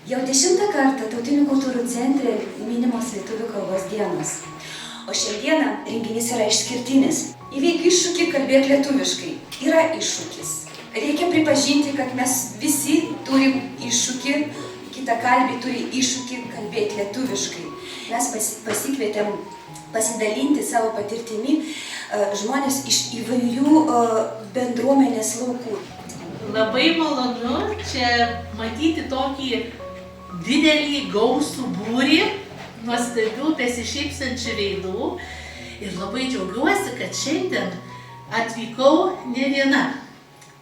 Jau 10 kartą Tautinių kultūrų centre minimos lietuvių kalbos dienos. O šiandieną renginys yra išskirtinis. Įveik iššūkį, kalbėk lietuviškai. Yra iššūkis. Reikia pripažinti, kad mes visi turim iššūkį, kitakalbiai turi iššūkį kalbėti lietuviškai. Mes pasikvietėm pasidalinti savo patirtimi žmonės iš įvairių bendruomenės laukų. Labai malonu čia matyti tokį didelį gausų būrį nuostabių besišypsančių veidų ir labai džiaugiuosi, kad šiandien atvykau ne viena.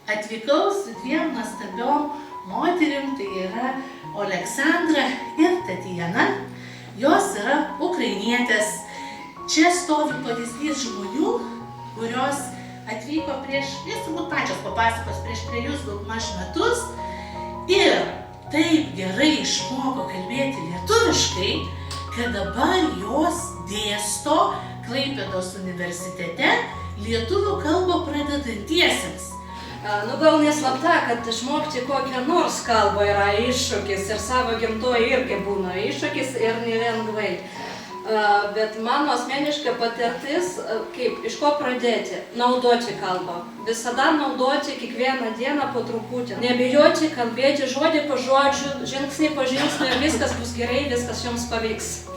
Atvykau su 2 nuostabiom moterim, tai yra Oleksandra ir Tatjana. Jos yra ukrainietės. Čia stovi pavyzdys žmonių, kurios atvyko prieš, jas turbūt pačios papasakos, prieš 3 daugmaž metus ir taip gerai išmoko kalbėti lietuviškai, kad dabar jos dėsto Klaipėdos universitete lietuvių kalbą pradedantiesiems. Gal neslapta, kad išmokti kokią nors kalbą yra iššūkis ir savo gimtoji irgi būna iššūkis ir nelengvai. Bet mano asmeniška patirtis, iš ko pradėti? Naudoti kalbą. Visada naudoti kiekvieną dieną po truputį. Nebijoti kalbėti žodį po žodžiu, žingsnį po žingsnį ir viskas bus gerai, viskas jums pavyks.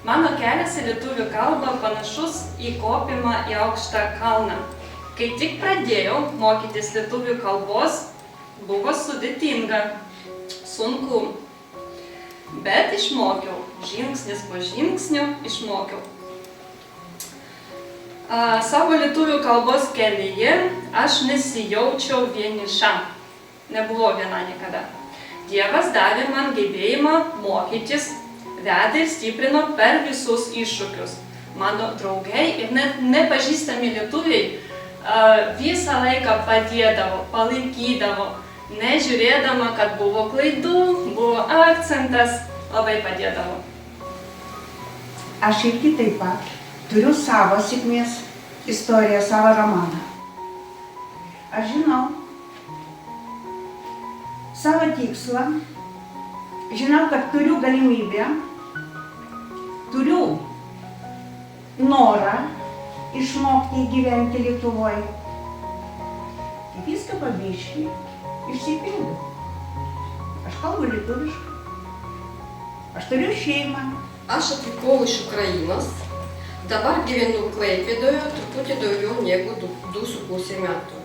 Mano kelias į lietuvių kalbą panašus į kopimą į aukštą kalną. Kai tik pradėjau mokytis lietuvių kalbos, buvo sudėtinga, sunku. Bet išmokiau, žingsnis po žingsnio išmokiau. Savo lietuvių kalbos kelyje aš nesijaučiau vieniša. Nebuvo viena niekada. Dievas davė man gebėjimą mokytis, vedė ir stiprino per visus iššūkius. Mano draugai ir net nepažįstami lietuviai visą laiką padėdavo, palaikydavo. Nežiūrėdama, kad buvo klaidų, buvo akcentas, labai padėdavo. Aš irgi taip pat turiu savo sėkmės istoriją, savo romaną. Aš žinau savo tikslą, žinau, kad turiu galimybę, turiu norą išmokti gyventi Lietuvoje. Tai viską pabiškį. Išsipildo. Aš kalbu lietuviškai. Aš turiu šeimą. Aš atvykau iš Ukrainos. Dabar gyvenu Klaipėdoje truputį daugiau negu 2,5 metų.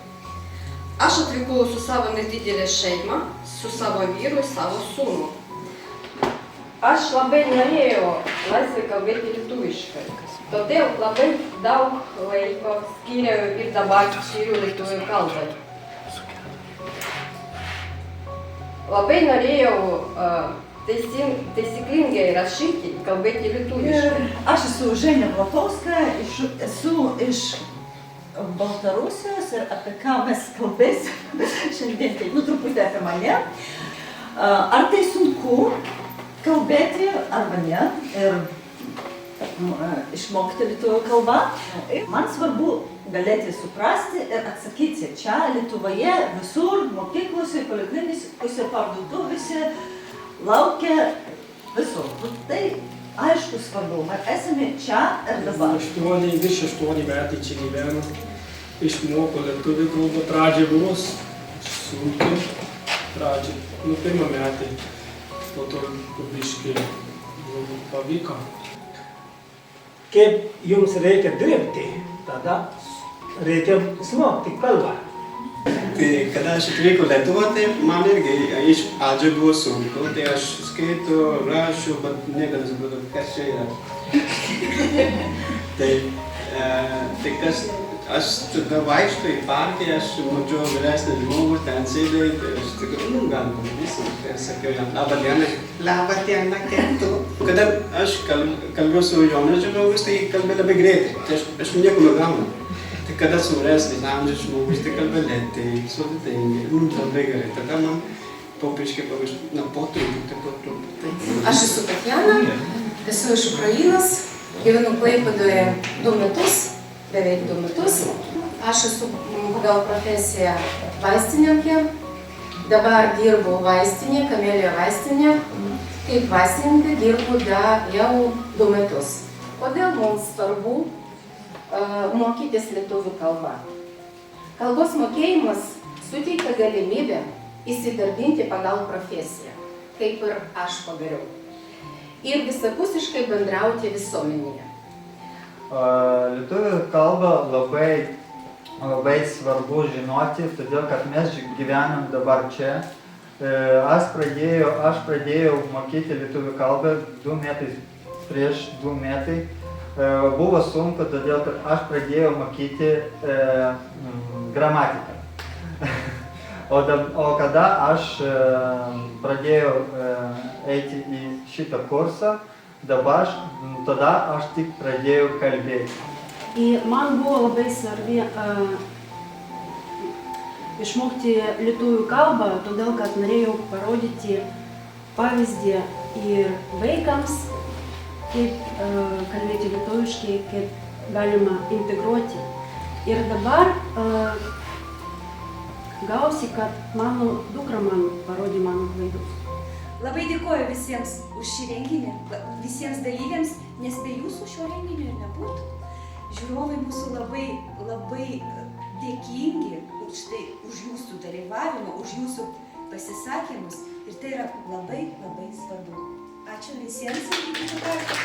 Aš atvykau su savo nedidelė šeima, su savo vyru ir savo sūnų. Aš labai norėjau laisvai kalbėti lietuviškai. Todėl labai daug laiko skyriau ir dabar skiriu lietuvių kalbai. Labai norėjau taisyklingai rašyti, kalbėti lietuviškai. Aš esu Ženė Blatovska, esu iš Baltarusijos ir apie ką mes kalbėsim šiandien, tai truputį apie mane. Ar tai sunku kalbėti arba ne ir išmokti lietuvių kalbą? Man svarbu galėti suprasti ir atsakyti čia Lietuvoje, visur, mokyklose, poliklinikose, parduotuvėse, laukia visur. Tai aišku svarbu, mes esame čia ir dabar. Virš 8 metai čia gyvenu, išmokau lietuvių kalbą, pradžia buvo sunki, pirmą metai, po to biškį pavyko. Kaip jums reikia dirbti, tada reikia išmokti kalbą. Tai kada aš atvykau Lietuvą, tai man irgi iš pradžio buvo sunku, tai aš skaitau, rašau, bet niekada supratau, kas čia yra. Tai kas, aš tada vaikštau į parką, aš mačiau vyresnį žmogų, ten sėdėjai, tai aš tikrai, gal padarysim, tai sakiau jam, laba diena, kaip tu. Kada aš kalbėjau su jaunas žmogus, tai kalbė labai greitai, tai aš nieko negaunu. Tai kada sauresnis amžius žmogus, tai kalbė lėtai, sudėtingai, labai gerai. Tada man po truputį. Aš esu Tatjana, esu iš Ukrainos, gyvenu Klaipėdoje 2 metus, beveik 2 metus. Aš esu pagal profesiją vaistininkė, Dabar dirbu vaistinė, Kamelija vaistinė. Kaip vaistininkė dirbu jau 2 metus. Kodėl mums svarbu mokytis lietuvių kalbą? Kalbos mokėjimas suteikia galimybę įsidarbinti pagal profesiją, kaip ir aš padariau. Ir visapusiškai bendrauti visuomenėje. Lietuvių kalbą labai svarbu žinoti, todėl kad mes gyvenam dabar čia. Aš pradėjau mokyti lietuvių kalbą prieš 2 metai. Buvo sunku, todėl kad aš pradėjau mokyti gramatiką. O kada aš pradėjau eiti į šitą kursą, tada aš tik pradėjau kalbėti. Ir man buvo labai svarbi išmokti lietuvių kalbą, todėl kad norėjau parodyti pavyzdį ir vaikams, kaip kalbėti lietuviškai, kaip galima integruoti. Ir dabar gausi, kad mano dukra man parodė mano klaidus. Labai dėkoju visiems už šį renginį, visiems dalyviams, nes be jūsų šio renginio ir nebūtų. Žiūrovai mūsų labai dėkingi už jūsų dalyvavimą, už jūsų pasisakymus ir tai yra labai svarbu. Ačiū visiems ir iki kitų kartų.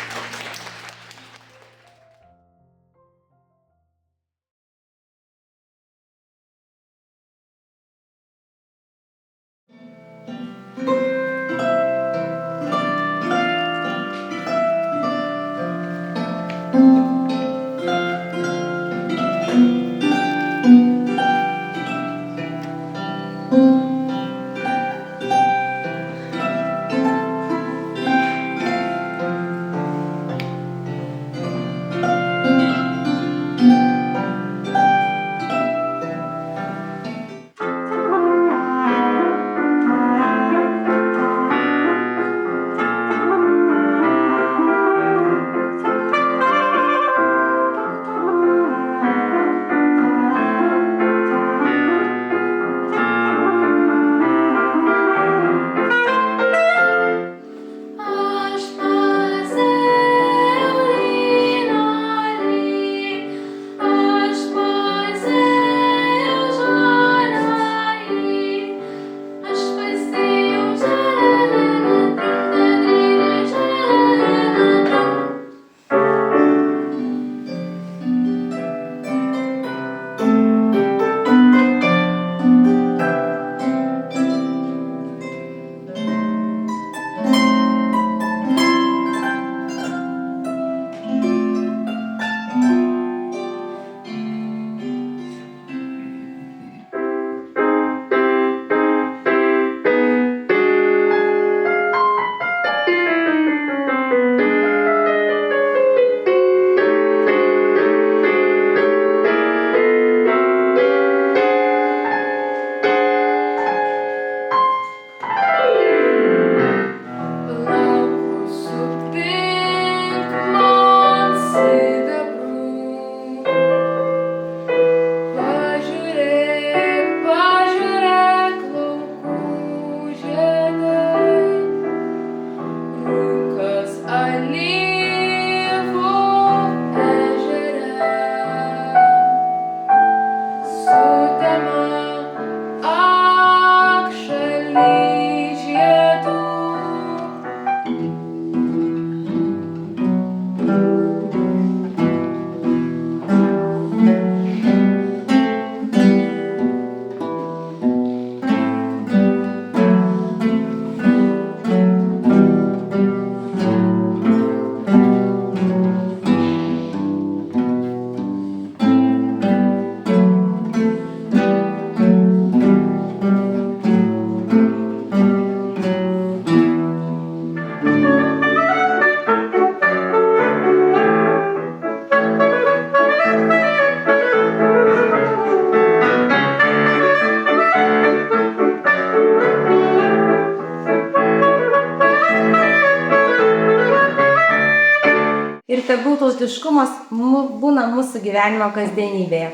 tegul tautiškumas būna mūsų gyvenimo kasdienybėje.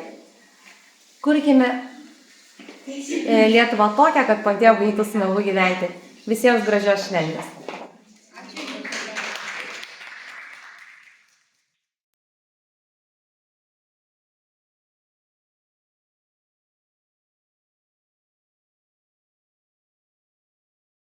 Kurkime Lietuvą tokią, kad padėjo būtų smagu gyventi. Visiems gražios šventės.